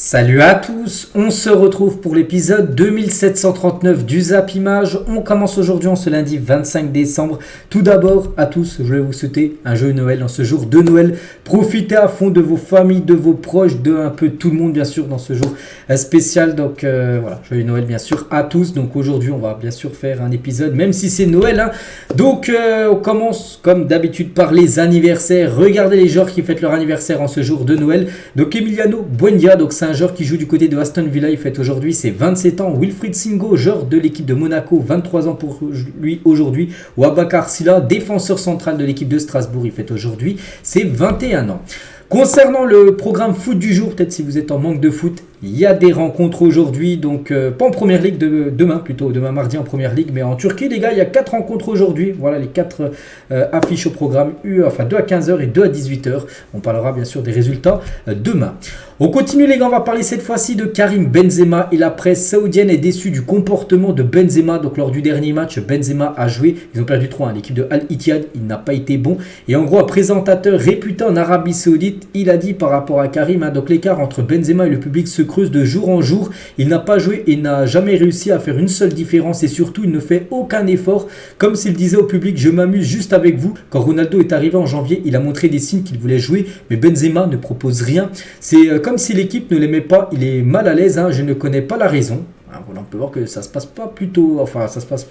Salut à tous, on se retrouve pour l'épisode 2739 du Zap Image. On commence aujourd'hui en ce lundi 25 décembre. Tout d'abord à tous, je vais vous souhaiter un joyeux Noël en ce jour de Noël. Profitez à fond de vos familles, de vos proches, de un peu tout le monde bien sûr dans ce jour spécial. Donc voilà, joyeux Noël bien sûr à tous. Donc aujourd'hui on va bien sûr faire un épisode même si c'est Noël. Donc on commence comme d'habitude par les anniversaires. Regardez les joueurs qui fêtent leur anniversaire en ce jour de Noël. Donc Emiliano Buendia, donc c'est un joueur qui joue du côté de Aston Villa, il fête aujourd'hui ses 27 ans. Wilfried Singo, joueur de l'équipe de Monaco, 23 ans pour lui aujourd'hui. Ouabakar Silla, défenseur central de l'équipe de Strasbourg, il fête aujourd'hui ses 21 ans. Concernant le programme foot du jour, peut-être si vous êtes en manque de foot, il y a des rencontres aujourd'hui, donc pas en première ligue, demain mardi en première ligue, mais en Turquie les gars, il y a 4 rencontres aujourd'hui, voilà les 4 affiches au programme, 2 à 15h et 2 à 18h, on parlera bien sûr des résultats demain. On continue les gars, on va parler cette fois-ci de Karim Benzema et la presse saoudienne est déçue du comportement de Benzema, donc lors du dernier match, Benzema a joué, ils ont perdu 3-1, l'équipe de Al Ittihad, il n'a pas été bon, et en gros un présentateur réputé en Arabie Saoudite, il a dit par rapport à Karim, donc l'écart entre Benzema et le public se creuse de jour en jour. Il n'a pas joué et n'a jamais réussi à faire une seule différence et surtout il ne fait aucun effort, comme s'il disait au public je m'amuse juste avec vous. Quand Ronaldo est arrivé en janvier, il a montré des signes qu'il voulait jouer, mais Benzema ne propose rien. C'est comme si l'équipe ne l'aimait pas, il est mal à l'aise, je ne connais pas la raison. Voilà, on peut voir que ça se passe pas plutôt, ça se passe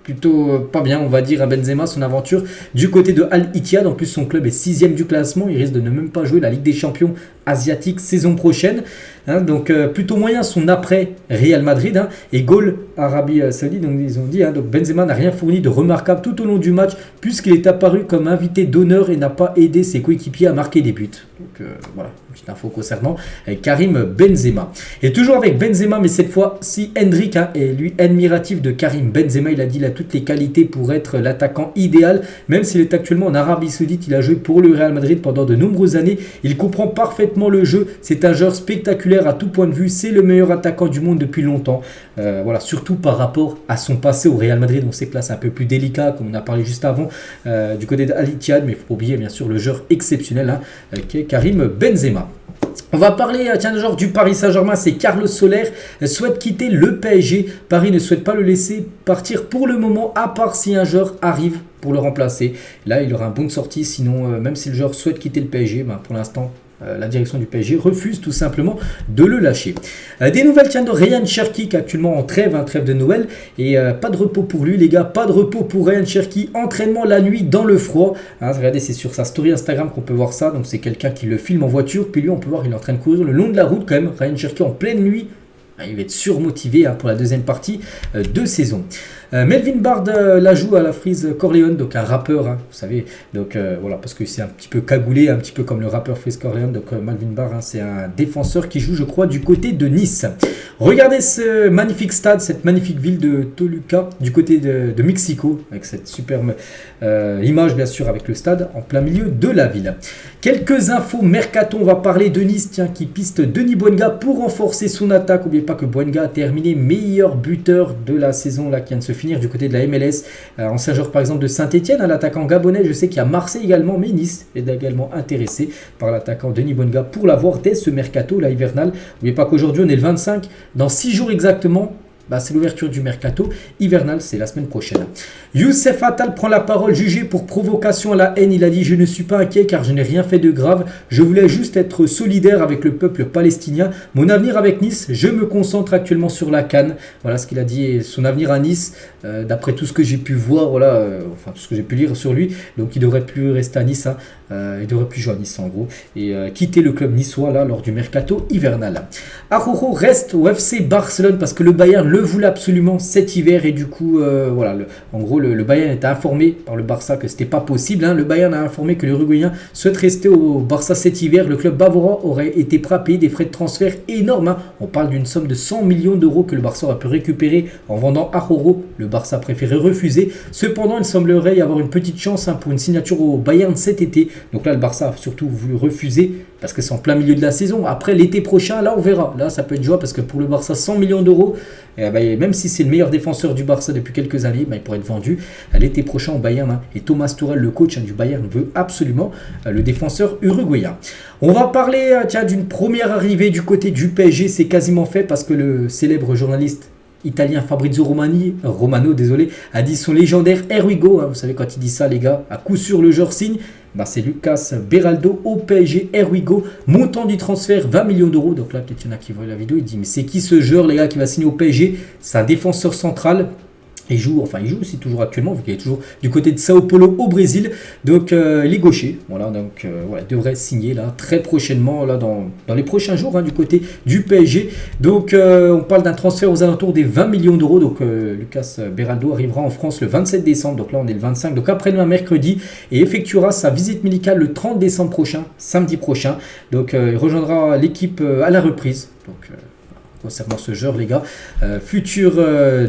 plutôt pas bien, on va dire, à Benzema, son aventure du côté de Al Ittihad. En plus, son club est 6ème du classement. Il risque de ne même pas jouer la Ligue des Champions asiatique saison prochaine. Donc, plutôt moyen son après Real Madrid et Gol Arabie Saoudite. Donc, ils ont dit, donc Benzema n'a rien fourni de remarquable tout au long du match, puisqu'il est apparu comme invité d'honneur et n'a pas aidé ses coéquipiers à marquer des buts. Donc, voilà, petite info concernant Karim Benzema. Et toujours avec Benzema, mais cette fois-ci, Hendrik est lui admiratif de Karim Benzema. Il a dit qu'il a toutes les qualités pour être l'attaquant idéal, même s'il est actuellement en Arabie Saoudite. Il a joué pour le Real Madrid pendant de nombreuses années. Il comprend parfaitement le jeu. C'est un joueur spectaculaire à tout point de vue. C'est le meilleur attaquant du monde depuis longtemps. Voilà, surtout par rapport à son passé au Real Madrid. On sait que là, c'est un peu plus délicat, comme on a parlé juste avant, du côté d'Al Ittihad. Mais il ne faut pas oublier, bien sûr, le joueur exceptionnel qui est Karim Benzema. On va parler genre du Paris Saint-Germain, c'est Carlos Soler souhaite quitter le PSG. Paris ne souhaite pas le laisser partir pour le moment, à part si un joueur arrive pour le remplacer. Là, il aura un bon de sortie, sinon même si le joueur souhaite quitter le PSG, pour l'instant, la direction du PSG refuse tout simplement de le lâcher. Des nouvelles de Ryan Cherki qui est actuellement en trêve de Noël et pas de repos pour lui les gars, pas de repos pour Ryan Cherki, entraînement la nuit dans le froid. Regardez, c'est sur sa story Instagram qu'on peut voir ça, donc c'est quelqu'un qui le filme en voiture, puis lui on peut voir il est en train de courir le long de la route quand même, Ryan Cherki en pleine nuit. Il va être surmotivé pour la deuxième partie de saison. Melvin Bard la joue à la Freeze Corleone, donc un rappeur, vous savez, donc voilà, parce que c'est un petit peu cagoulé, un petit peu comme le rappeur Freeze Corleone. Donc Melvin Bard, c'est un défenseur qui joue, je crois, du côté de Nice. Regardez ce magnifique stade, cette magnifique ville de Toluca, du côté de Mexico, avec cette superbe image, bien sûr, avec le stade en plein milieu de la ville. Quelques infos mercato, on va parler de Nice, qui piste Denis Bouanga pour renforcer son attaque. N'oubliez pas que Bouanga a terminé meilleur buteur de la saison là, qui vient de se finir du côté de la MLS. Ancien joueur par exemple de Saint-Etienne, l'attaquant gabonais. Je sais qu'il y a Marseille également, mais Nice est également intéressé par l'attaquant Denis Bouanga pour l'avoir dès ce mercato là, hivernal. N'oubliez pas qu'aujourd'hui on est le 25, dans 6 jours exactement. C'est l'ouverture du mercato hivernal, c'est la semaine prochaine. Youssef Attal prend la parole, jugé pour provocation à la haine. Il a dit « Je ne suis pas inquiet car je n'ai rien fait de grave. Je voulais juste être solidaire avec le peuple palestinien. Mon avenir avec Nice, je me concentre actuellement sur la CAN. » Voilà ce qu'il a dit, et son avenir à Nice, d'après tout ce que j'ai pu voir, tout ce que j'ai pu lire sur lui. Donc il ne devrait plus rester à Nice, il devrait plus jouer à Nice en gros, et quitter le club niçois là, lors du mercato hivernal. Araujo reste au FC Barcelone parce que le Bayern le voulait absolument cet hiver et du coup en gros le Bayern était informé par le Barça que c'était pas possible. Le Bayern a informé que l'Uruguayen souhaite rester au Barça cet hiver. Le club bavarois aurait été prêt à payer des frais de transfert énormes. On parle d'une somme de 100 millions d'euros que le Barça aurait pu récupérer en vendant Araujo. Le Barça a préféré refuser. Cependant, il semblerait y avoir une petite chance pour une signature au Bayern cet été. Donc là, le Barça a surtout voulu refuser parce que c'est en plein milieu de la saison. Après, l'été prochain, là, on verra. Là, ça peut être jouable parce que pour le Barça, 100 millions d'euros, même si c'est le meilleur défenseur du Barça depuis quelques années, il pourrait être vendu l'été prochain au Bayern. Et Thomas Tuchel, le coach du Bayern, veut absolument le défenseur uruguayen. On va parler d'une première arrivée du côté du PSG. C'est quasiment fait parce que le célèbre journaliste italien Fabrizio Romano a dit son légendaire Erwigo. Vous savez, quand il dit ça, les gars, à coup sûr, le joueur signe. C'est Lucas Beraldo au PSG, Erwigo, montant du transfert 20 millions d'euros. Donc là, peut-être il y en a qui voient la vidéo, il dit mais c'est qui ce joueur, les gars, qui va signer au PSG? C'est un défenseur central. Il joue aussi toujours actuellement, vu qu'il est toujours du côté de Sao Paulo au Brésil. Donc il est gaucher. Il devrait signer là très prochainement, là, dans les prochains jours, du côté du PSG. Donc on parle d'un transfert aux alentours des 20 millions d'euros. Donc Lucas Beraldo arrivera en France le 27 décembre. Donc là on est le 25. Donc après-demain mercredi, et effectuera sa visite médicale le 30 décembre prochain, samedi prochain. Donc il rejoindra l'équipe à la reprise. Concernant ce joueur, les gars, futur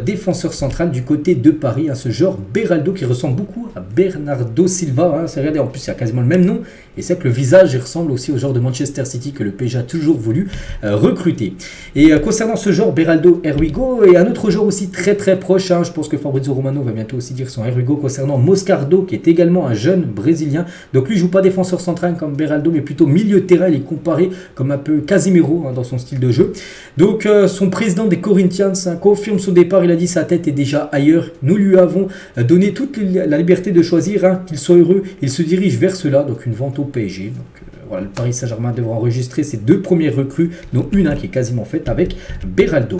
défenseur central du côté de Paris, ce joueur Beraldo qui ressemble beaucoup à Bernardo Silva. Regardez, en plus il a quasiment le même nom, et c'est que le visage il ressemble aussi au joueur de Manchester City que le PSG a toujours voulu recruter. Et concernant ce joueur Beraldo, Erwigo, et un autre joueur aussi très très proche, je pense que Fabrizio Romano va bientôt aussi dire son Erwigo, concernant Moscardo, qui est également un jeune brésilien. Donc lui il joue pas défenseur central comme Beraldo, mais plutôt milieu de terrain. Il est comparé comme un peu Casimiro dans son style de jeu. Donc son président des Corinthians confirme son départ. Il a dit sa tête est déjà ailleurs. Nous lui avons donné toute la liberté de choisir, qu'il soit heureux. Il se dirige vers cela, donc une vente au PSG. Donc le Paris Saint-Germain devra enregistrer ses 2 premières recrues, dont une qui est quasiment faite avec Beraldo.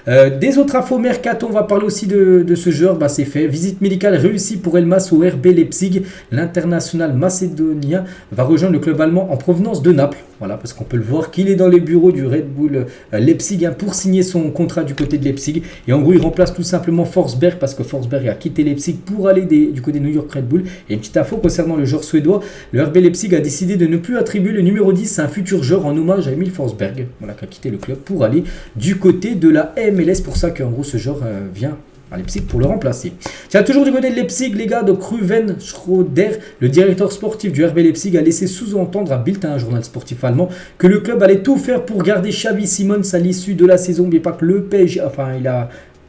Des autres infos mercato, on va parler aussi de ce joueur. C'est fait. Visite médicale réussie pour Elmas au RB Leipzig. L'international macédonien va rejoindre le club allemand en provenance de Naples. Voilà, parce qu'on peut le voir qu'il est dans les bureaux du Red Bull Leipzig pour signer son contrat du côté de Leipzig. Et en gros, il remplace tout simplement Forsberg, parce que Forsberg a quitté Leipzig pour aller du côté de New York Red Bull. Et une petite info concernant le joueur suédois, le RB Leipzig a décidé de ne plus attribuer le numéro 10 à un futur joueur en hommage à Emil Forsberg, qui a quitté le club pour aller du côté de la MLS. Pour ça qu'en gros, ce joueur vient à Leipzig pour le remplacer. Tiens, toujours du côté de Leipzig, les gars, donc Ruven Schröder, le directeur sportif du RB Leipzig, a laissé sous-entendre à Bild, un journal sportif allemand, que le club allait tout faire pour garder Xavi Simons à l'issue de la saison. N'oubliez pas que le PSG,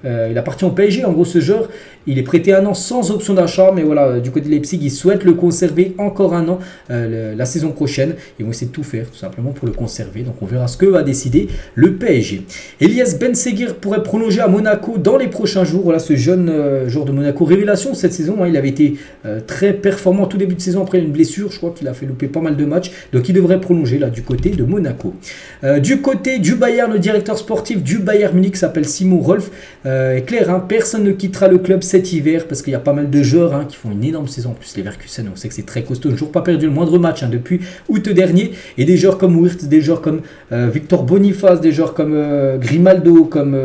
il appartient au PSG. En gros, ce joueur, il est prêté 1 an sans option d'achat. Mais voilà, du côté de Leipzig, ils souhaitent le conserver encore 1 an la saison prochaine. Ils vont essayer de tout faire, tout simplement, pour le conserver. Donc, on verra ce que va décider le PSG. Elias Benseguir pourrait prolonger à Monaco dans les prochains jours. Voilà, ce jeune joueur de Monaco, révélation cette saison. Il avait été très performant tout début de saison après une blessure. Je crois qu'il a fait louper pas mal de matchs. Donc, il devrait prolonger là du côté de Monaco. Du côté du Bayern, le directeur sportif du Bayern Munich s'appelle Simon Rolf. Est clair, personne ne quittera le club cet hiver, parce qu'il y a pas mal de joueurs qui font une énorme saison. En plus, les Leverkusen, on sait que c'est très costaud, toujours pas perdu le moindre match depuis août dernier. Et des joueurs comme Wirtz, des joueurs comme Victor Boniface, des joueurs comme Grimaldo, comme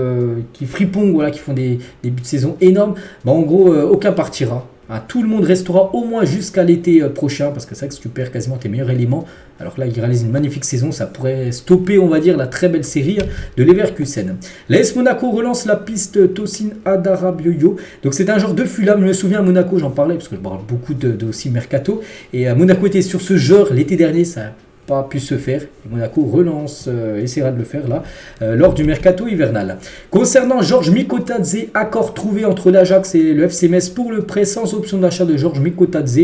Frimpong, qui font des buts de saison énormes. En gros, aucun partira. Tout le monde restera au moins jusqu'à l'été prochain, parce que c'est vrai que si tu perds quasiment tes meilleurs éléments, alors que là il réalise une magnifique saison, ça pourrait stopper, on va dire, la très belle série de Leverkusen. L'AS Monaco relance la piste Tosin Adarabioyo. Donc c'est un genre de Fulham, je me souviens à Monaco, j'en parlais parce que je parle beaucoup de aussi mercato, et Monaco était sur ce genre l'été dernier, ça pas pu se faire. Et Monaco relance, essaiera de le faire là, lors du mercato hivernal. Concernant Georges Mikotadze, accord trouvé entre l'Ajax et le FC Metz pour le prêt sans option d'achat de Georges Mikotadze.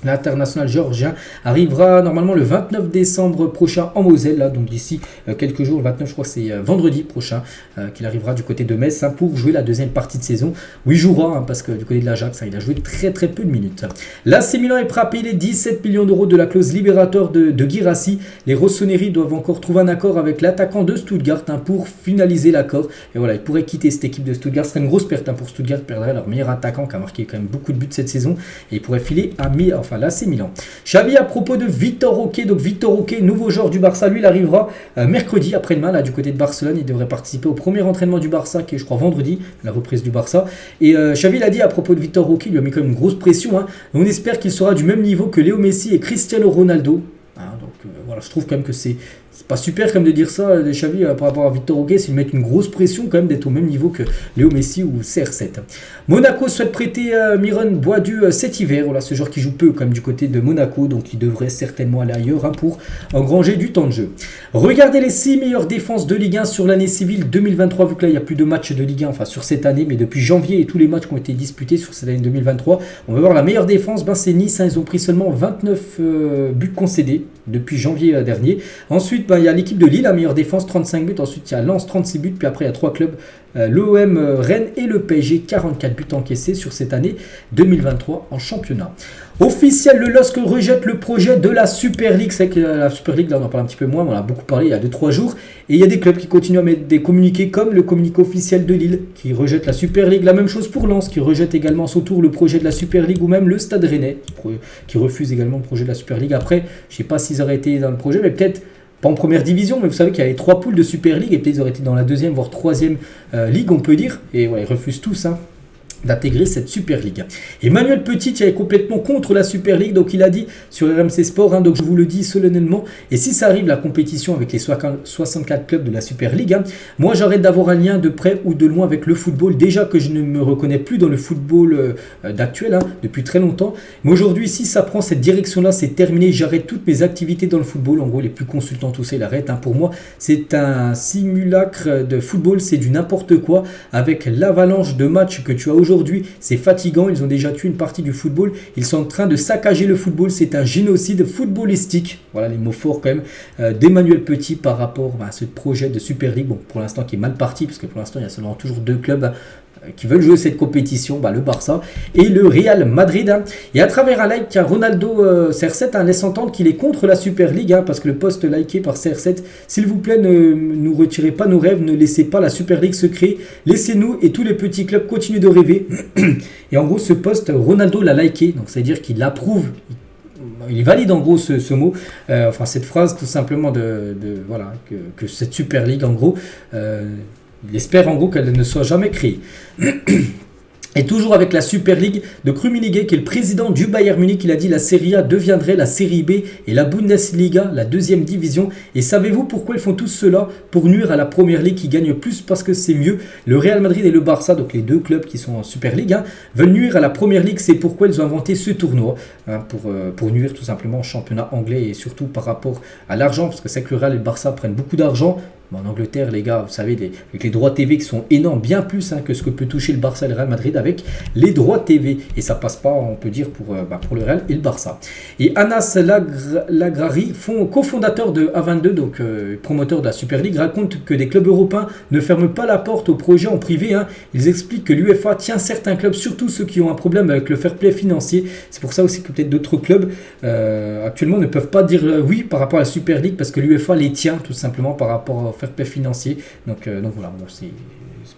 L'international géorgien arrivera normalement le 29 décembre prochain en Moselle, donc d'ici quelques jours. Le 29, je crois que c'est vendredi prochain qu'il arrivera du côté de Metz pour jouer la deuxième partie de saison, où il jouera, parce que du côté de l'Ajax, il a joué très très peu de minutes. L'AC Milan est prêt à payer les 17 millions d'euros de la clause libérateur de Guirassy. Les Rossoneri doivent encore trouver un accord avec l'attaquant de Stuttgart pour finaliser l'accord. Et voilà, ils pourraient quitter cette équipe de Stuttgart. Ce serait une grosse perte pour Stuttgart, perdrait leur meilleur attaquant qui a marqué quand même beaucoup de buts cette saison, et ils pourraient filer à l'AC Milan. Xavi à propos de Vitor Roque, donc Vitor Roque, nouveau joueur du Barça, lui il arrivera mercredi après-demain là du côté de Barcelone. Il devrait participer au premier entraînement du Barça qui est je crois vendredi, la reprise du Barça. Et Xavi l'a dit à propos de Vitor Roque, il lui a mis quand même une grosse pression. On espère qu'il sera du même niveau que Léo Messi et Cristiano Ronaldo. Donc voilà, je trouve quand même que c'est c'est pas super comme de dire ça, de Xavi, par rapport à Victor Roque, s'ils mettent une grosse pression quand même d'être au même niveau que Léo Messi ou CR7. Monaco souhaite prêter Myron Boadu cet hiver. Voilà, ce joueur qui joue peu quand même du côté de Monaco, donc il devrait certainement aller ailleurs pour engranger du temps de jeu. Regardez les 6 meilleures défenses de Ligue 1 sur l'année civile 2023, vu que là il n'y a plus de matchs de Ligue 1, enfin sur cette année, mais depuis janvier et tous les matchs qui ont été disputés sur cette année 2023, on va voir la meilleure défense, c'est Nice, ils ont pris seulement 29 buts concédés depuis janvier dernier. Ensuite, il y a l'équipe de Lille, la meilleure défense, 35 buts. Ensuite, il y a Lens, 36 buts. Puis après, il y a 3 clubs, l'OM, Rennes et le PSG, 44 buts encaissés sur cette année 2023 en championnat. Officiel, le LOSC rejette le projet de la Super League. C'est que la Super League, là on en parle un petit peu moins, on en a beaucoup parlé il y a 2-3 jours. Et il y a des clubs qui continuent à mettre des communiqués comme le communiqué officiel de Lille qui rejette la Super League. La même chose pour Lens qui rejette également à son tour le projet de la Super League, ou même le Stade Rennais qui refuse également le projet de la Super League. Après, je ne sais pas s'ils auraient été dans le projet, mais peut-être pas en première division, mais vous savez qu'il y avait 3 poules de Super League et peut-être ils auraient été dans la 2e voire 3e ligue, on peut dire. Et voilà, ils refusent tous d'intégrer cette Super League. Emmanuel Petit est complètement contre la Super League, donc il a dit sur RMC Sport, donc je vous le dis solennellement, et si ça arrive la compétition avec les 64 clubs de la Super League, moi j'arrête d'avoir un lien de près ou de loin avec le football, déjà que je ne me reconnais plus dans le football d'actuel, depuis très longtemps, mais aujourd'hui si ça prend cette direction-là, c'est terminé, j'arrête toutes mes activités dans le football, en gros les plus consultants, tout ça, il arrête, pour moi c'est un simulacre de football, c'est du n'importe quoi, avec l'avalanche de matchs que tu as aujourd'hui, c'est fatigant, ils ont déjà tué une partie du football, ils sont en train de saccager le football, c'est un génocide footballistique, voilà les mots forts quand même, d'Emmanuel Petit par rapport à ce projet de Super League, bon pour l'instant qui est mal parti, parce que pour l'instant il y a seulement toujours 2 clubs qui veulent jouer cette compétition, le Barça et le Real Madrid. Et à travers un like, il y a Ronaldo CR7 laisse entendre qu'il est contre la Super League, parce que le post liké par CR7, s'il vous plaît, ne nous retirez pas nos rêves, ne laissez pas la Super League se créer, laissez-nous et tous les petits clubs continuer de rêver. Et en gros, ce post, Ronaldo l'a liké, donc c'est-à-dire qu'il approuve, il valide en gros ce mot, cette phrase tout simplement voilà, que cette Super League en gros, il espère en gros qu'elle ne soit jamais créée. Et toujours avec la Super League, de Rummenigge, qui est le président du Bayern Munich, il a dit la Serie A deviendrait la Série B et la Bundesliga, la 2e division. Et savez-vous pourquoi ils font tous cela? Pour nuire à la Première Ligue qui gagne plus parce que c'est mieux. Le Real Madrid et le Barça, donc les 2 clubs qui sont en Super League, veulent nuire à la Première Ligue. C'est pourquoi ils ont inventé ce tournoi, pour nuire tout simplement au championnat anglais et surtout par rapport à l'argent, parce que c'est que le Real et le Barça prennent beaucoup d'argent. En Angleterre, les gars, vous savez, avec les droits TV qui sont énormes, bien plus que ce que peut toucher le Barça et le Real Madrid avec les droits TV. Et ça passe pas, on peut dire, pour le Real et le Barça. Et Anas Lagrari, cofondateur de A22, donc promoteur de la Super League, raconte que des clubs européens ne ferment pas la porte au projet en privé. Ils expliquent que l'UEFA tient certains clubs, surtout ceux qui ont un problème avec le fair play financier. C'est pour ça aussi que peut-être d'autres clubs actuellement ne peuvent pas dire oui par rapport à la Super League, parce que l'UEFA les tient tout simplement par rapport au fair play financier. Donc voilà, c'est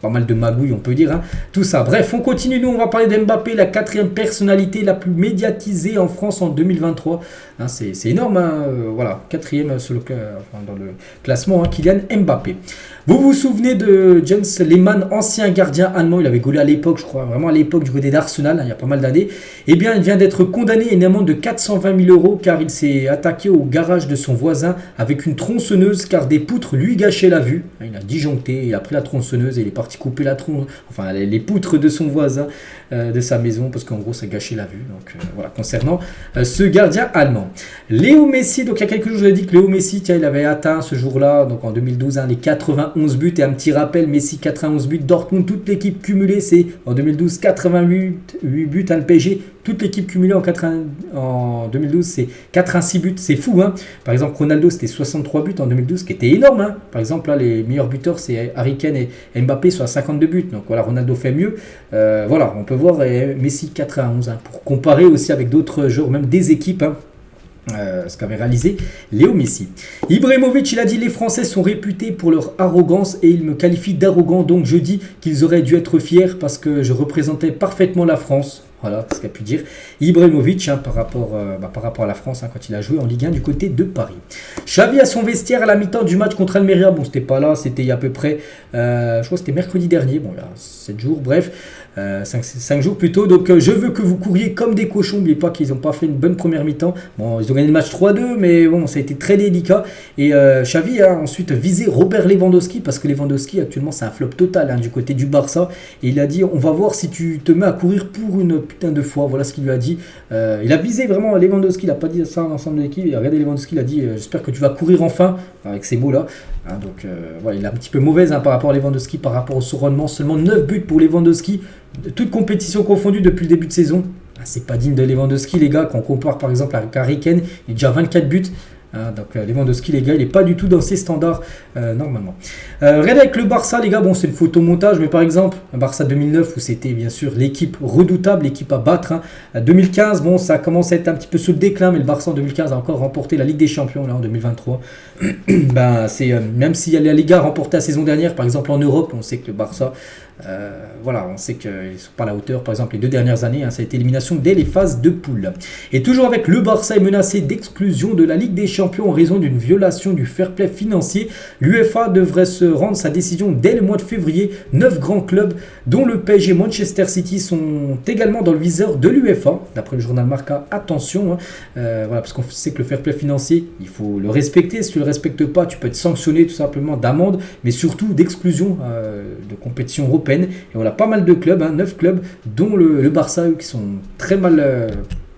pas mal de magouilles, on peut dire, tout ça. Bref, on continue, nous on va parler d'Mbappé, la 4e personnalité la plus médiatisée en France en 2023. C'est énorme, voilà, 4e dans le classement, Kylian Mbappé. Vous vous souvenez de Jens Lehmann, ancien gardien allemand, il avait gaulé à l'époque, je crois, vraiment à l'époque du côté d'Arsenal, il y a pas mal d'années. Eh bien, il vient d'être condamné à une amende de 420 000 € car il s'est attaqué au garage de son voisin avec une tronçonneuse car des poutres lui gâchaient la vue. Il a disjoncté, il a pris la tronçonneuse et il est parti couper les poutres de son voisin, de sa maison, parce qu'en gros ça gâchait la vue. Donc voilà, concernant ce gardien allemand. Léo Messi, donc il y a quelques jours je vous ai dit que Léo Messi, il avait atteint ce jour-là, donc en 2012, les 91 buts, et un petit rappel, Messi 91 buts, Dortmund, toute l'équipe cumulée, c'est en 2012 88 buts, le PSG, toute l'équipe cumulée en 2012, c'est 86 buts, c'est fou. Par exemple, Ronaldo, c'était 63 buts en 2012, qui était énorme. Par exemple, là, les meilleurs buteurs, c'est Harry Kane et Mbappé, soit 52 buts. Donc voilà, Ronaldo fait mieux. Voilà, on peut voir Messi 91, pour comparer aussi avec d'autres joueurs, même des équipes. Ce qu'avait réalisé Léo Messi. Ibrahimovic, il a dit les Français sont réputés pour leur arrogance et il me qualifie d'arrogant, donc je dis qu'ils auraient dû être fiers parce que je représentais parfaitement la France. Voilà ce qu'a pu dire Ibrahimovic par rapport à la France quand il a joué en Ligue 1 du côté de Paris. Xavi à son vestiaire à la mi-temps du match contre Almeria. Bon, c'était pas là, c'était il y a à peu près, je crois que c'était mercredi dernier. Bon, il y a 7 jours, bref. 5 jours plus tôt, donc je veux que vous couriez comme des cochons. N'oubliez pas qu'ils n'ont pas fait une bonne première mi-temps. Bon, ils ont gagné le match 3-2, mais bon, ça a été très délicat. Et Xavi a ensuite visé Robert Lewandowski, parce que Lewandowski actuellement c'est un flop total du côté du Barça. Et il a dit, on va voir si tu te mets à courir pour une putain de fois. Voilà ce qu'il lui a dit. Il a visé vraiment Lewandowski, il n'a pas dit ça à l'ensemble de l'équipe. Il a regardé Lewandowski, il a dit, j'espère que tu vas courir enfin, avec ces mots-là. Donc voilà, il est un petit peu mauvaise par rapport à Lewandowski, par rapport au surrendement. Seulement 9 buts pour Lewandowski, toute compétition confondue depuis le début de saison. C'est pas digne de Lewandowski, les gars. Quand on compare par exemple à Harry Kane, il est déjà 24 buts. Donc Lewandowski, les gars, il n'est pas du tout dans ses standards normalement. Rien avec le Barça, les gars, bon, c'est le photomontage, mais par exemple, un Barça 2009 où c'était bien sûr l'équipe redoutable, l'équipe à battre. 2015, bon, ça commence à être un petit peu sous le déclin, mais le Barça en 2015 a encore remporté la Ligue des Champions là en 2023. Même s'il y a la Liga remportée la saison dernière, par exemple en Europe, on sait que le Barça, on sait qu'ils ne sont pas à la hauteur. Par exemple, les 2 dernières années, ça a été élimination dès les phases de poule. Et toujours avec le Barça est menacé d'exclusion de la Ligue des Champions en raison d'une violation du fair play financier. L'UEFA devrait se rendre sa décision dès le mois de février. 9 grands clubs, dont le PSG et Manchester City, sont également dans le viseur de l'UEFA. D'après le journal Marca, attention, parce qu'on sait que le fair play financier, il faut le respecter. Si tu ne le respectes pas, tu peux être sanctionné tout simplement d'amende, mais surtout d'exclusion de compétition européenne. Et voilà, pas mal de clubs, 9 clubs, dont le Barça, eux, qui sont très mal,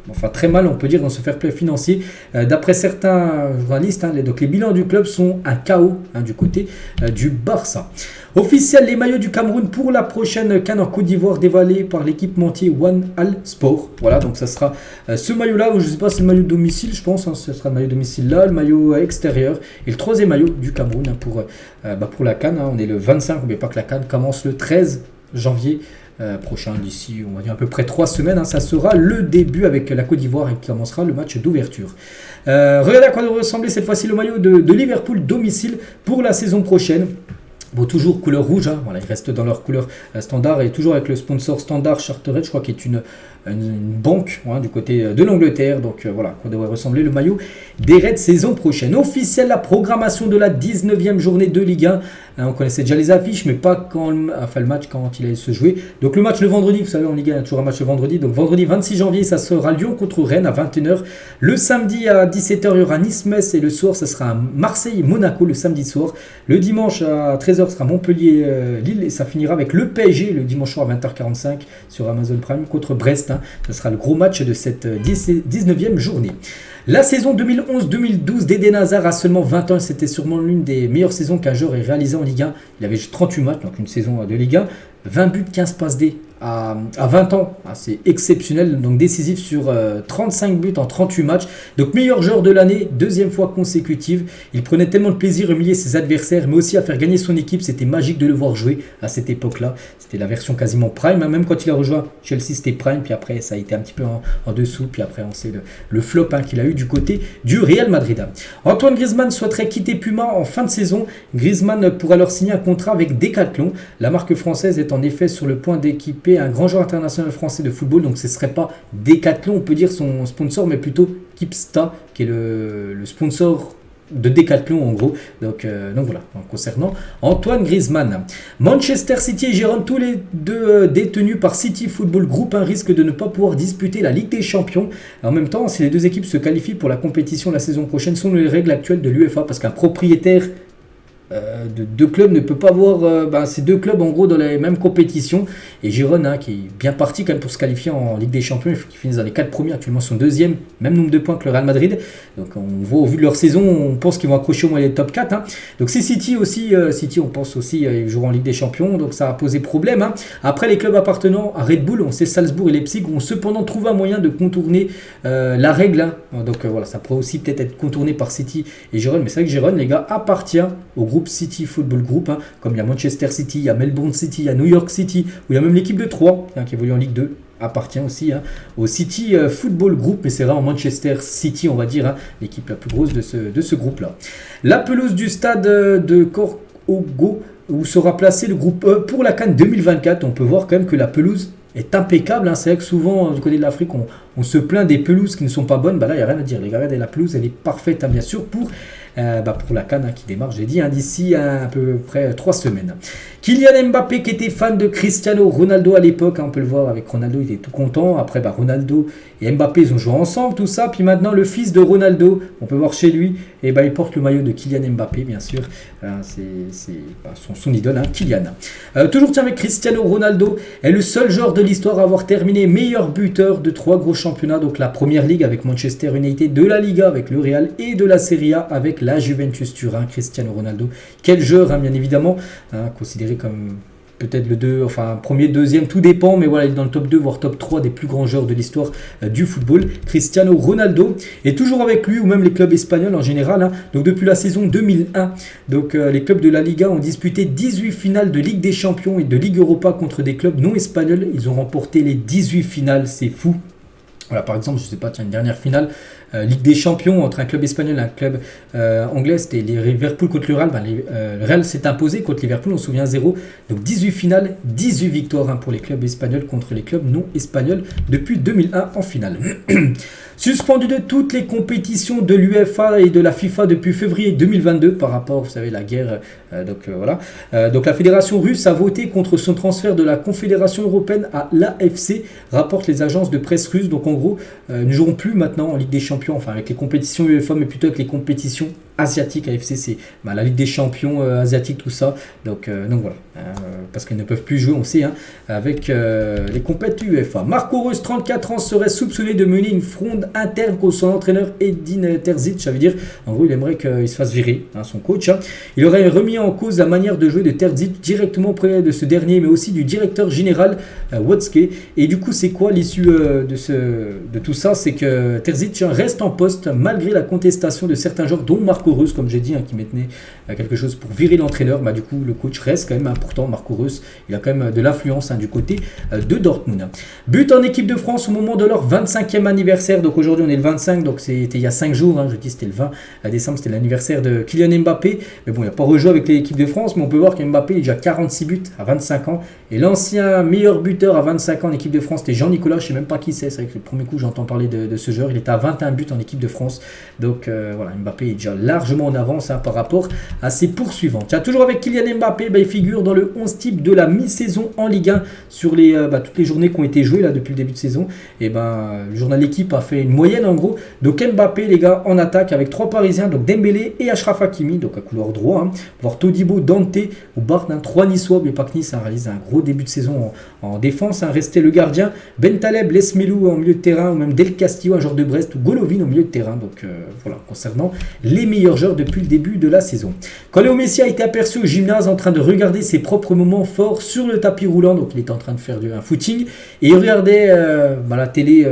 on peut dire, dans ce fair play financier. D'après certains journalistes, donc les bilans du club sont un chaos du côté du Barça. Officiel, les maillots du Cameroun pour la prochaine CAN en Côte d'Ivoire dévoilés par l'équipementier One Al Sport. Voilà, donc ça sera ce maillot-là, je ne sais pas si c'est le maillot domicile, je pense, ce sera le maillot domicile là, le maillot extérieur et le 3e maillot du Cameroun pour la CAN. On est le 25, n'oubliez pas que la CAN commence le 13 janvier. Prochain, d'ici on va dire à peu près 3 semaines, ça sera le début avec la Côte d'Ivoire et qui commencera le match d'ouverture. Regardez à quoi devrait ressembler cette fois-ci le maillot de Liverpool domicile pour la saison prochaine. Bon, toujours couleur rouge, voilà, ils restent dans leur couleur standard et toujours avec le sponsor Standard Chartered, je crois, qui est une banque du côté de l'Angleterre. Donc voilà, quoi devrait ressembler le maillot des Reds saison prochaine. Officielle, la programmation de la 19e journée de Ligue 1. On connaissait déjà les affiches, mais pas quand le match quand il allait se jouer. Donc le match le vendredi, vous savez, en Ligue 1, il y a toujours un match le vendredi. Donc vendredi 26 janvier, ça sera Lyon contre Rennes à 21h. Le samedi à 17h, il y aura Nice-Metz et le soir, ça sera Marseille-Monaco le samedi soir. Le dimanche à 13h, ce sera Montpellier-Lille et ça finira avec le PSG le dimanche soir à 20h45 sur Amazon Prime contre Brest. Ce sera le gros match de cette 19e journée. La saison 2011-2012 d'Eden Hazard a seulement 20 ans et c'était sûrement l'une des meilleures saisons qu'un joueur ait réalisé en Ligue 1. Il avait 38 matchs, donc une saison de Ligue 1, 20 buts, 15 passes D à 20 ans. C'est exceptionnel, donc décisif sur 35 buts en 38 matchs. Donc meilleur joueur de l'année, 2e fois consécutive. Il prenait tellement de plaisir à humilier ses adversaires, mais aussi à faire gagner son équipe. C'était magique de le voir jouer à cette époque-là. C'était la version quasiment prime, même quand il a rejoint Chelsea, c'était prime, puis après ça a été un petit peu en dessous, puis après on sait le flop qu'il a eu du côté du Real Madrid. Antoine Griezmann souhaiterait quitter Puma en fin de saison. Griezmann pourrait alors signer un contrat avec Decathlon. La marque française est en effet sur le point d'équiper un grand joueur international français de football, donc ce ne serait pas Decathlon, on peut dire son sponsor, mais plutôt Kipsta, qui est le sponsor de Decathlon en gros. Donc voilà, concernant Antoine Griezmann. Manchester City et Girona, tous les deux détenus par City Football Group, risquent de ne pas pouvoir disputer la Ligue des Champions. En même temps, si les deux équipes se qualifient pour la compétition la saison prochaine, selon les règles actuelles de l'UEFA, parce qu'un propriétaire de deux clubs ne peut pas avoir ces deux clubs en gros dans les mêmes compétitions. Et Girona qui est bien parti quand même pour se qualifier en Ligue des Champions, il faut qu'ils finissent dans les 4 premiers, actuellement son 2e, même nombre de points que le Real Madrid. Donc on voit au vu de leur saison, on pense qu'ils vont accrocher au moins les top 4. Donc c'est City aussi, City on pense aussi ils joueront en Ligue des Champions, donc ça a posé problème. Après les clubs appartenant à Red Bull, on sait Salzbourg et Leipzig ont cependant trouvé un moyen de contourner la règle. Donc voilà, ça pourrait aussi peut-être être contourné par City et Girona, mais c'est vrai que Girona, les gars, appartient au groupe City Football Group, comme il y a Manchester City, il y a Melbourne City, il y a New York City, où il y a même l'équipe de Troyes qui évolue en Ligue 2, appartient aussi au City Football Group, mais c'est vraiment Manchester City, on va dire, l'équipe la plus grosse de ce groupe-là. La pelouse du stade de Korhogo, où sera placé le groupe E pour la CAN 2024, on peut voir quand même que la pelouse est impeccable. Hein. C'est vrai que souvent, du côté de l'Afrique, on se plaint des pelouses qui ne sont pas bonnes. Bah là, il n'y a rien à dire. Les gars, regardez, la pelouse, elle est parfaite, hein, bien sûr, pour la CAN qui démarre, j'ai dit, hein, d'ici à peu près 3 semaines. Kylian Mbappé qui était fan de Cristiano Ronaldo à l'époque, hein, on peut le voir avec Ronaldo, il était tout content. Après, Ronaldo et Mbappé, ils ont joué ensemble, tout ça. Puis maintenant, le fils de Ronaldo, on peut voir chez lui, et il porte le maillot de Kylian Mbappé, bien sûr. C'est son idole, hein, Kylian. Toujours tiens avec Cristiano Ronaldo, est le seul joueur de l'histoire à avoir terminé meilleur buteur de 3 gros championnats, donc la Première Ligue avec Manchester United, de la Liga avec le Real et de la Serie A avec la Juventus Turin. Cristiano Ronaldo, quel joueur, hein, bien évidemment, hein, considéré comme peut-être premier, deuxième, tout dépend, mais voilà, il est dans le top 2, voire top 3 des plus grands joueurs de l'histoire du football. Cristiano Ronaldo est toujours avec lui, ou même les clubs espagnols en général, hein. Donc depuis la saison 2001, donc, les clubs de la Liga ont disputé 18 finales de Ligue des Champions et de Ligue Europa contre des clubs non espagnols. Ils ont remporté les 18 finales, c'est fou. Voilà, par exemple, je sais pas, tiens, une dernière finale, Ligue des Champions entre un club espagnol et un club anglais, c'était les Liverpool contre le Real. Le Real s'est imposé contre Liverpool, on se souvient 0. Donc 18 finales, 18 victoires, hein, pour les clubs espagnols contre les clubs non espagnols depuis 2001 en finale. Suspendu de toutes les compétitions de l'UEFA et de la FIFA depuis février 2022 par rapport, vous savez, la guerre. Donc la fédération russe a voté contre son transfert de la Confédération européenne à l'AFC, rapportent les agences de presse russes. Donc en gros, ne joueront plus maintenant en Ligue des Champions, enfin avec les compétitions UEFA, mais plutôt avec les compétitions asiatiques. AFC, c'est la Ligue des Champions asiatiques, tout ça. Donc voilà, parce qu'ils ne peuvent plus jouer, on sait, hein, avec les compétitions UEFA. Marco Reus, 34 ans, serait soupçonné de mener une fronde interne contre son entraîneur Edin Terzic. Ça veut dire, en gros, il aimerait qu'il se fasse virer, hein, son coach. Hein. Il aurait remis en cause la manière de jouer de Terzic directement auprès de ce dernier, mais aussi du directeur général Watzke. Et du coup, c'est quoi l'issue de tout ça? C'est que Terzic reste en poste malgré la contestation de certains joueurs, dont Marco Reus, comme j'ai dit, hein, qui maintenait quelque chose pour virer l'entraîneur. Du coup, le coach reste quand même important. Marco Reus, il a quand même de l'influence, hein, du côté de Dortmund. But en équipe de France au moment de leur 25e anniversaire. Donc aujourd'hui, on est le 25, donc c'était il y a 5 jours. Hein, je dis c'était le 20 décembre, c'était l'anniversaire de Kylian Mbappé. Mais bon, il n'a pas rejoué avec l'équipe de France, mais on peut voir qu'Mbappé, il a déjà 46 buts à 25 ans. Et l'ancien meilleur buteur à 25 ans en équipe de France, c'était Jean-Nicolas. Je ne sais même pas qui c'est. C'est vrai que le premier coup, j'entends parler de ce joueur. Il était à 21 buts en équipe de France. Donc voilà, Mbappé est déjà largement en avance, hein, par rapport à ses poursuivants. Tiens, toujours avec Kylian Mbappé, il figure dans le 11 type de la mi-saison en Ligue 1 sur toutes les journées qui ont été jouées là depuis le début de saison. Et le journal L'équipe a fait une moyenne en gros. Donc Mbappé, les gars, en attaque avec 3 Parisiens, donc Dembélé et Achraf Hakimi, donc à couloir droit, hein, voire Todibo, Dante ou Barthes, hein, 3 Niçois, mais pas que Nice, hein, réalise un gros début de saison en défense, hein, restait le gardien, Bentaleb, Lesmelou en milieu de terrain, ou même Del Castillo, un joueur de Brest, ou Golovin au milieu de terrain. Donc voilà, concernant les meilleurs joueurs depuis le début de la saison. Quand Léo Messi a été aperçu au gymnase en train de regarder ses propres moments forts sur le tapis roulant, donc il était en train de faire un footing, et il regardait la télé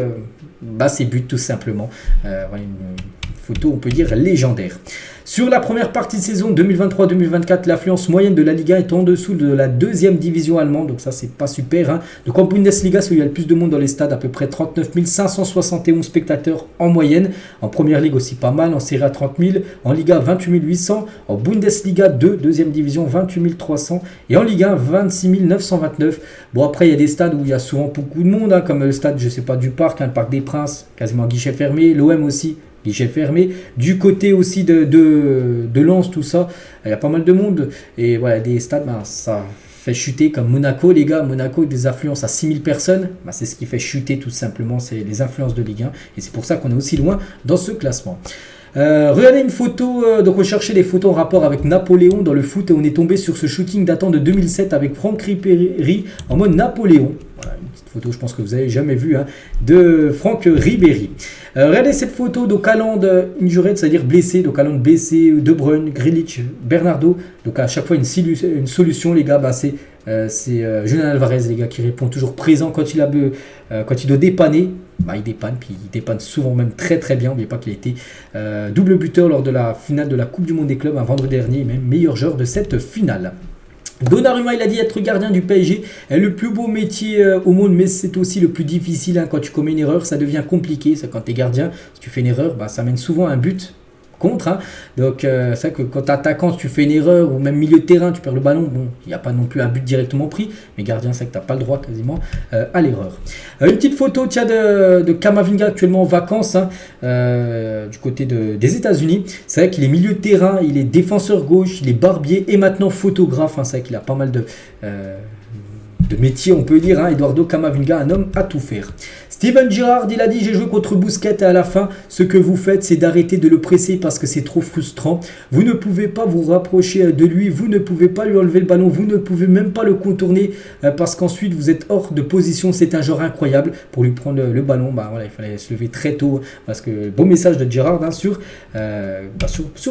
ses buts tout simplement. Une photo, on peut dire, légendaire. Sur la première partie de saison 2023-2024, l'affluence moyenne de la Liga est en dessous de la deuxième division allemande, donc ça c'est pas super, hein. Donc en Bundesliga, c'est où il y a le plus de monde dans les stades, à peu près 39 571 spectateurs en moyenne. En première ligue aussi pas mal, en Serie A 30 000, en Liga 28 800, en Bundesliga 2, deuxième division 28 300 et en Ligue 1 26 929. Bon, après il y a des stades où il y a souvent beaucoup de monde, hein, comme le stade, je sais pas, du Parc, hein, le Parc des Princes, quasiment guichet fermé, l'OM aussi, guichet fermé. Du côté aussi de Lens, tout ça, il y a pas mal de monde. Et voilà, des stades, ça fait chuter, comme Monaco, les gars. Monaco avec des affluences à 6000 personnes, c'est ce qui fait chuter tout simplement, c'est les influences de Ligue 1. Et c'est pour ça qu'on est aussi loin dans ce classement. Regardez une photo, donc on cherchait des photos en rapport avec Napoléon dans le foot et on est tombé sur ce shooting datant de 2007 avec Franck Ribéry en mode Napoléon. Voilà, une petite photo, je pense que vous n'avez jamais vu, hein, de Franck Ribéry. Regardez cette photo d'Ocaland injured, c'est-à-dire blessé, d'Ocaland blessé, De Bruyne, Grealish, Bernardo. Donc à chaque fois une solution, les gars, c'est Julian Alvarez, les gars, qui répond toujours présent quand il doit dépanner. Il dépanne, puis il dépanne souvent même très très bien. N'oubliez pas qu'il a été double buteur lors de la finale de la Coupe du Monde des clubs un vendredi dernier, même meilleur joueur de cette finale. Donnarumma, il a dit être gardien du PSG est le plus beau métier au monde, mais c'est aussi le plus difficile, hein. Quand tu commets une erreur, ça devient compliqué. Quand tu es gardien, si tu fais une erreur, ça mène souvent à un but. contre. Hein. Donc c'est vrai que quand attaquant, tu fais une erreur, ou même milieu de terrain, tu perds le ballon, bon, il n'y a pas non plus un but directement pris, mais gardien, c'est que tu n'as pas le droit quasiment à l'erreur. Une petite photo de Camavinga actuellement en vacances hein, du côté des États-Unis. C'est vrai qu'il est milieu de terrain, il est défenseur gauche, il est barbier et maintenant photographe. Hein. C'est vrai qu'il a pas mal de métier, on peut dire, hein. Eduardo Camavinga, un homme à tout faire. Steven Gerrard, il a dit: j'ai joué contre Busquets et à la fin, ce que vous faites, c'est d'arrêter de le presser parce que c'est trop frustrant. Vous ne pouvez pas vous rapprocher de lui, vous ne pouvez pas lui enlever le ballon, vous ne pouvez même pas le contourner parce qu'ensuite vous êtes hors de position. C'est un joueur incroyable. Pour lui prendre le ballon, bah voilà, il fallait se lever très tôt parce que bon message de Gerrard hein, sur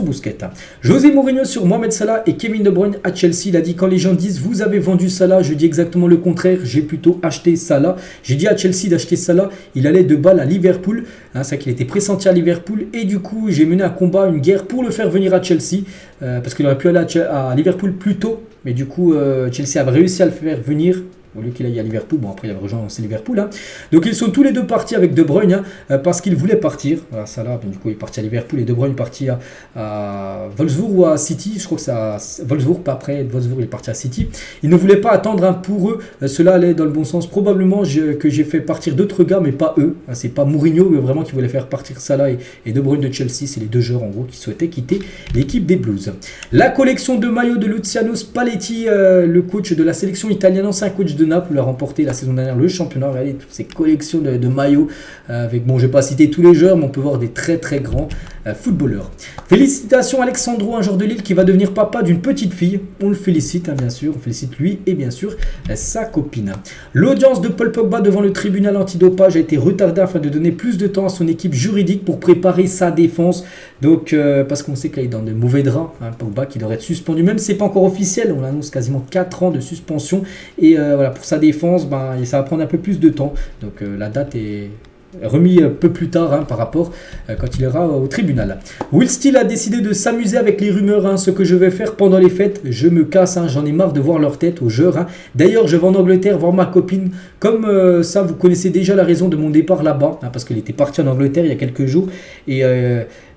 Busquets. Hein. José Mourinho sur Mohamed Salah et Kevin De Bruyne à Chelsea. Il a dit: quand les gens disent vous avez vendu Salah, je dis exactement le contraire. J'ai plutôt acheté Salah. J'ai dit à Chelsea d'acheter Salah. Il allait de balle à Liverpool. Hein, c'est qu'il était pressenti à Liverpool. Et du coup, j'ai mené un combat, une guerre pour le faire venir à Chelsea. Parce qu'il aurait pu aller à Liverpool plus tôt. Mais du coup, Chelsea avait réussi à le faire venir. Au lieu qu'il aille à Liverpool, bon après il a rejoint Liverpool. Hein. Donc ils sont tous les deux partis avec De Bruyne hein, parce qu'ils voulaient partir. Voilà, Salah, du coup il est parti à Liverpool et De Bruyne est parti à Wolfsburg ou à City. Je crois que c'est à Wolfsburg, pas après Wolfsburg il est parti à City. Ils ne voulaient pas attendre hein, pour eux. Cela allait dans le bon sens. Probablement que j'ai fait partir d'autres gars, mais pas eux. Hein, c'est pas Mourinho mais vraiment qui voulait faire partir Salah et De Bruyne de Chelsea. C'est les deux joueurs en gros qui souhaitaient quitter l'équipe des Blues. La collection de maillots de Luciano Spalletti, le coach de la sélection italienne, ancien coach de Naples, a remporté la saison dernière le championnat. Regardez toutes ces collections de maillots avec, bon je vais pas citer tous les joueurs, mais on peut voir des très très grands footballeurs. Félicitations Alexandro, un joueur de Lille qui va devenir papa d'une petite fille. On le félicite hein, bien sûr, on félicite lui et bien sûr sa copine. L'audience de Paul Pogba devant le tribunal antidopage a été retardée afin de donner plus de temps à son équipe juridique pour préparer sa défense. Donc parce qu'on sait qu'il est dans de mauvais draps, hein, Pogba qui devrait être suspendu, même si c'est pas encore officiel, on annonce quasiment 4 ans de suspension et voilà, pour sa défense, ça va prendre un peu plus de temps. Donc la date est remis un peu plus tard hein, par rapport quand il ira au tribunal. Will Steele a décidé de s'amuser avec les rumeurs. Hein, ce que je vais faire pendant les fêtes, je me casse. Hein, j'en ai marre de voir leur tête aux joueurs. Hein. D'ailleurs, je vais en Angleterre voir ma copine. Comme ça, vous connaissez déjà la raison de mon départ là-bas. Hein, parce qu'il était parti en Angleterre il y a quelques jours. Et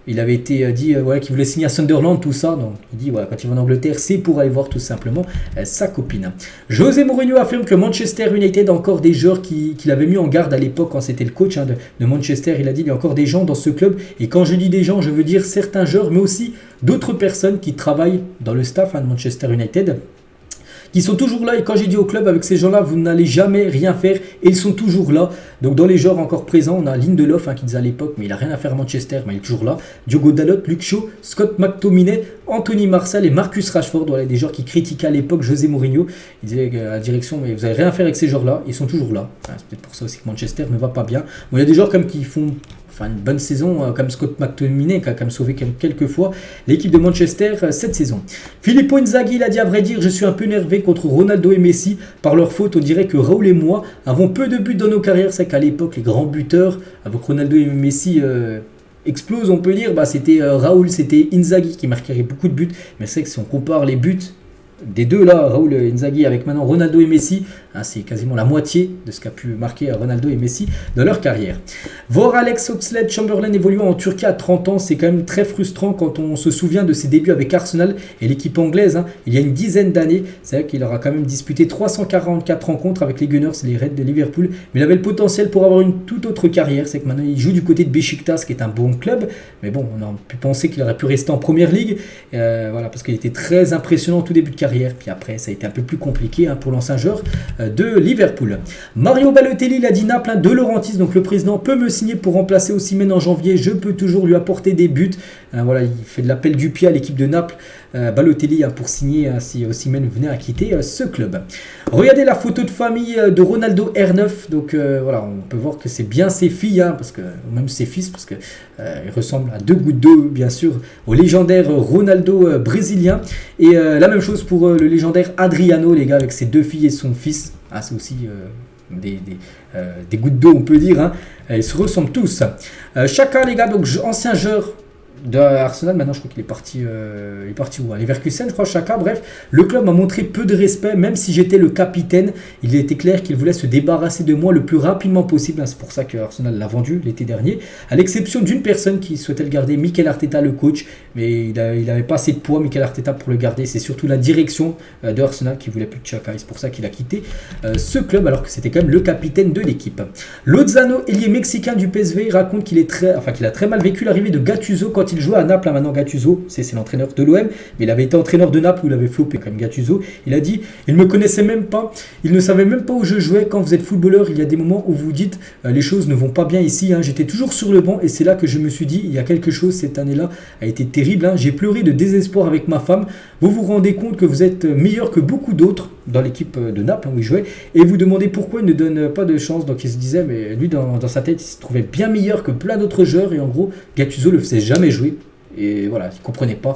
il avait été dit voilà, qu'il voulait signer à Sunderland, tout ça. Donc il dit voilà, quand il va en Angleterre, c'est pour aller voir tout simplement sa copine. José Mourinho affirme que Manchester United a encore des joueurs qu'il avait mis en garde à l'époque quand c'était le coach hein, de Manchester. Il a dit il y a encore des gens dans ce club. Et quand je dis des gens, je veux dire certains joueurs, mais aussi d'autres personnes qui travaillent dans le staff hein, de Manchester United, qui sont toujours là. Et quand j'ai dit au club, avec ces gens-là, vous n'allez jamais rien faire. Et ils sont toujours là. Donc dans les joueurs encore présents, on a Lindelof hein, qui disait à l'époque, mais il n'a rien à faire à Manchester, mais il est toujours là. Diogo Dalot, Luke Shaw, Scott McTominay, Anthony Martial et Marcus Rashford. Voilà, des joueurs qui critiquaient à l'époque José Mourinho. Il disait à la direction, mais vous n'allez rien faire avec ces joueurs-là. Ils sont toujours là. Enfin, c'est peut-être pour ça aussi que Manchester ne va pas bien. Bon, il y a des joueurs comme qui font une bonne saison, comme Scott McTominay qui a quand même sauvé quelques fois l'équipe de Manchester cette saison. Filippo Inzaghi, il a dit à vrai dire, je suis un peu énervé contre Ronaldo et Messi. Par leur faute, on dirait que Raoul et moi avons peu de buts dans nos carrières. C'est qu'à l'époque, les grands buteurs, avec Ronaldo et Messi, explosent, on peut dire. C'était Raoul, c'était Inzaghi qui marquait beaucoup de buts. Mais c'est que si on compare les buts des deux là, Raoul et Inzaghi avec maintenant Ronaldo et Messi, hein, c'est quasiment la moitié de ce qu'a pu marquer Ronaldo et Messi dans leur carrière. Voir Alex Oxlade-Chamberlain évoluer en Turquie à 30 ans, c'est quand même très frustrant quand on se souvient de ses débuts avec Arsenal et l'équipe anglaise. Hein, il y a une dizaine d'années, c'est vrai qu'il aura quand même disputé 344 rencontres avec les Gunners, les Reds de Liverpool, mais il avait le potentiel pour avoir une toute autre carrière. C'est que maintenant il joue du côté de Beşiktaş, qui est un bon club, mais bon, on a pu penser qu'il aurait pu rester en Première Ligue, voilà, parce qu'il était très impressionnant au tout début de carrière. Puis après, ça a été un peu plus compliqué hein, pour l'ancien joueur de Liverpool. Mario Balotelli, il a dit Naples, hein, De Laurentiis, donc le président, peut me signer pour remplacer Osimhen en janvier. Je peux toujours lui apporter des buts. Voilà, il fait de l'appel du pied à l'équipe de Naples. Balotelli hein, pour signer hein, si Osimhen venait à quitter ce club. Regardez la photo de famille de Ronaldo R9. Donc voilà, on peut voir que c'est bien ses filles, hein, parce que, ou même ses fils, parce que il ressemble à deux gouttes d'eau, bien sûr, au légendaire Ronaldo brésilien. Et la même chose pour le légendaire Adriano, les gars, avec ses deux filles et son fils. Ah, c'est aussi des gouttes d'eau, on peut dire. Hein. Ils se ressemblent tous. Chacun, les gars, donc ancien joueur de Arsenal. Maintenant, je crois qu'il est parti où? À Leverkusen, je crois, Chaka. Bref, le club m'a montré peu de respect, même si j'étais le capitaine. Il était clair qu'il voulait se débarrasser de moi le plus rapidement possible. C'est pour ça que Arsenal l'a vendu l'été dernier, à l'exception d'une personne qui souhaitait le garder, Mikel Arteta, le coach. Mais il n'avait pas assez de poids, Mikel Arteta, pour le garder. C'est surtout la direction de Arsenal qui voulait plus de Chaka. Et c'est pour ça qu'il a quitté ce club, alors que c'était quand même le capitaine de l'équipe. Lozano, ailier mexicain du PSV, raconte qu'il a très mal vécu l'arrivée de Gattuso quand il jouait à Naples. Maintenant, Gattuso, c'est l'entraîneur de l'OM, mais il avait été entraîneur de Naples où il avait flopé comme Gattuso. Il a dit, il ne me connaissait même pas, il ne savait même pas où je jouais. Quand vous êtes footballeur, il y a des moments où vous dites, les choses ne vont pas bien ici. J'étais toujours sur le banc et c'est là que je me suis dit, il y a quelque chose cette année-là a été terrible. J'ai pleuré de désespoir avec ma femme. Vous vous rendez compte que vous êtes meilleur que beaucoup d'autres dans l'équipe de Naples où il jouait, et vous demandez pourquoi il ne donne pas de chance. Donc il se disait, mais lui dans sa tête, il se trouvait bien meilleur que plein d'autres joueurs, et en gros, Gattuso le faisait jamais jouer. Et voilà, il ne comprenait pas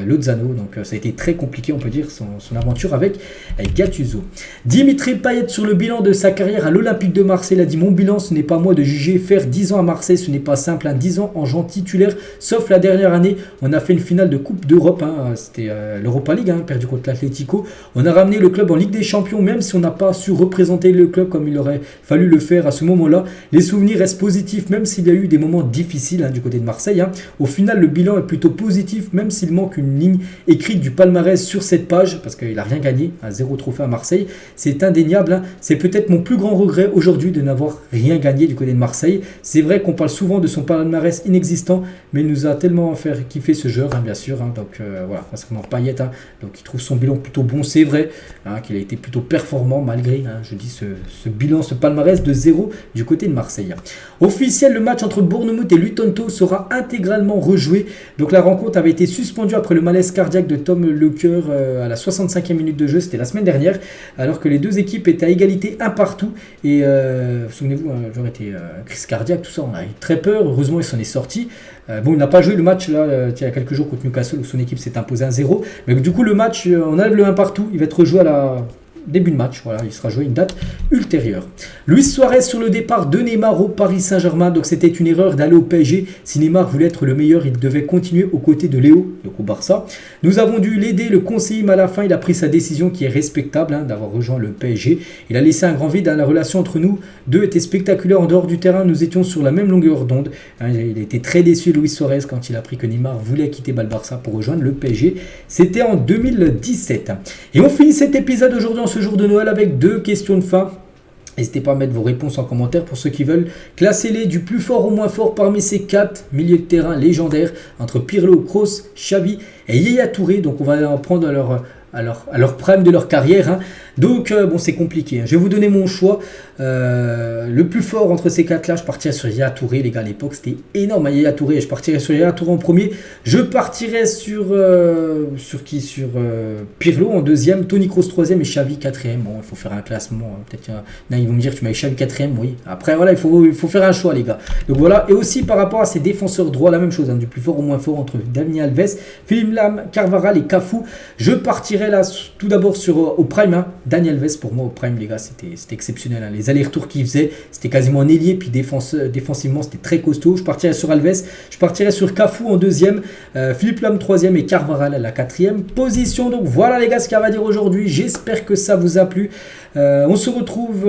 Lozano. Donc ça a été très compliqué, on peut dire, son aventure avec Gattuso. Dimitri Payet, sur le bilan de sa carrière à l'Olympique de Marseille, a dit: mon bilan, ce n'est pas moi de juger. Faire 10 ans à Marseille, ce n'est pas simple. 10 ans en genre titulaire, sauf la dernière année. On a fait une finale de Coupe d'Europe. C'était l'Europa League, perdu contre l'Atlético. On a ramené le club en Ligue des Champions, même si on n'a pas su représenter le club comme il aurait fallu le faire à ce moment-là. Les souvenirs restent positifs, même s'il y a eu des moments difficiles du côté de Marseille. Au final, le bilan est plutôt positif, même s'il manque une ligne écrite du palmarès sur cette page, parce qu'il n'a rien gagné, 0 trophée à Marseille. C'est indéniable. C'est peut-être mon plus grand regret aujourd'hui de n'avoir rien gagné du côté de Marseille. C'est vrai qu'on parle souvent de son palmarès inexistant, mais il nous a tellement fait kiffer ce joueur, bien sûr. Donc voilà, concernant Payet, donc il trouve son bilan plutôt bon. C'est vrai qu'il a été plutôt performant malgré, je dis, ce bilan, ce palmarès de 0 du côté de Marseille. Officiel, le match entre Bournemouth et Luton Town sera intégralement rejoué. Donc la rencontre avait été suspendue après le malaise cardiaque de Tom Lecoeur à la 65e minute de jeu, c'était la semaine dernière, alors que les deux équipes étaient à égalité un partout. Et souvenez-vous, j'aurais été crise cardiaque, tout ça, on a eu très peur. Heureusement, il s'en est sorti. Bon, il n'a pas joué le match là, il y a quelques jours contre Newcastle où son équipe s'est imposée 1-0. Mais du coup, le match, on enlève le 1 partout, il va être rejoué à la début de match, voilà, il sera joué une date ultérieure. Luis Suarez sur le départ de Neymar au Paris Saint-Germain. Donc c'était une erreur d'aller au PSG. Si Neymar voulait être le meilleur, il devait continuer aux côtés de Léo, donc au Barça. Nous avons dû l'aider, le conseiller, mais à la fin il a pris sa décision qui est respectable, d'avoir rejoint le PSG. Il a laissé un grand vide. La relation entre nous deux était spectaculaire en dehors du terrain. Nous étions sur la même longueur d'onde. Il a été très déçu, Luis Suarez, quand il a appris que Neymar voulait quitter le Barça pour rejoindre le PSG. C'était en 2017. Et on finit cet épisode aujourd'hui, en ce jour de Noël, avec 2 questions de fin. N'hésitez pas à mettre vos réponses en commentaire pour ceux qui veulent. Classez-les du plus fort au moins fort parmi ces 4 milieux de terrain légendaires entre Pirlo, Kroos, Xavi et Yaya Touré. Donc on va en prendre à leur prime de leur carrière. Donc bon, c'est compliqué. Je vais vous donner mon choix. Le plus fort entre ces 4 là, je partirais sur Yaya Touré, les gars. À l'époque c'était énorme, Yaya Touré. Je partirais sur Yaya Touré en premier. Je partirais sur qui? Sur Pirlo en deuxième, Toni Kroos troisième et Xavi quatrième. Bon, il faut faire un classement. Peut-être ils vont me dire, tu mets Xavi quatrième, oui. Après voilà, il faut faire un choix, les gars. Donc voilà. Et aussi par rapport à ces défenseurs droits, la même chose, du plus fort au moins fort entre Dani Alves, Philippe Lam, Carvajal et Cafu. Je partirais là tout d'abord sur au prime. Dani Alves, pour moi, au prime, les gars, c'était exceptionnel. Les allers-retours qu'il faisait, c'était quasiment un ailier, puis défensivement, c'était très costaud. Je partirais sur Alves, je partirais sur Cafu en deuxième, Philippe Lam troisième et Carvajal à la quatrième position. Donc voilà, les gars, ce qu'il y a à dire aujourd'hui. J'espère que ça vous a plu. On se retrouve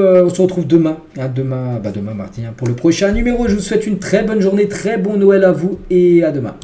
demain, demain mardi, pour le prochain numéro. Je vous souhaite une très bonne journée, très bon Noël à vous et à demain.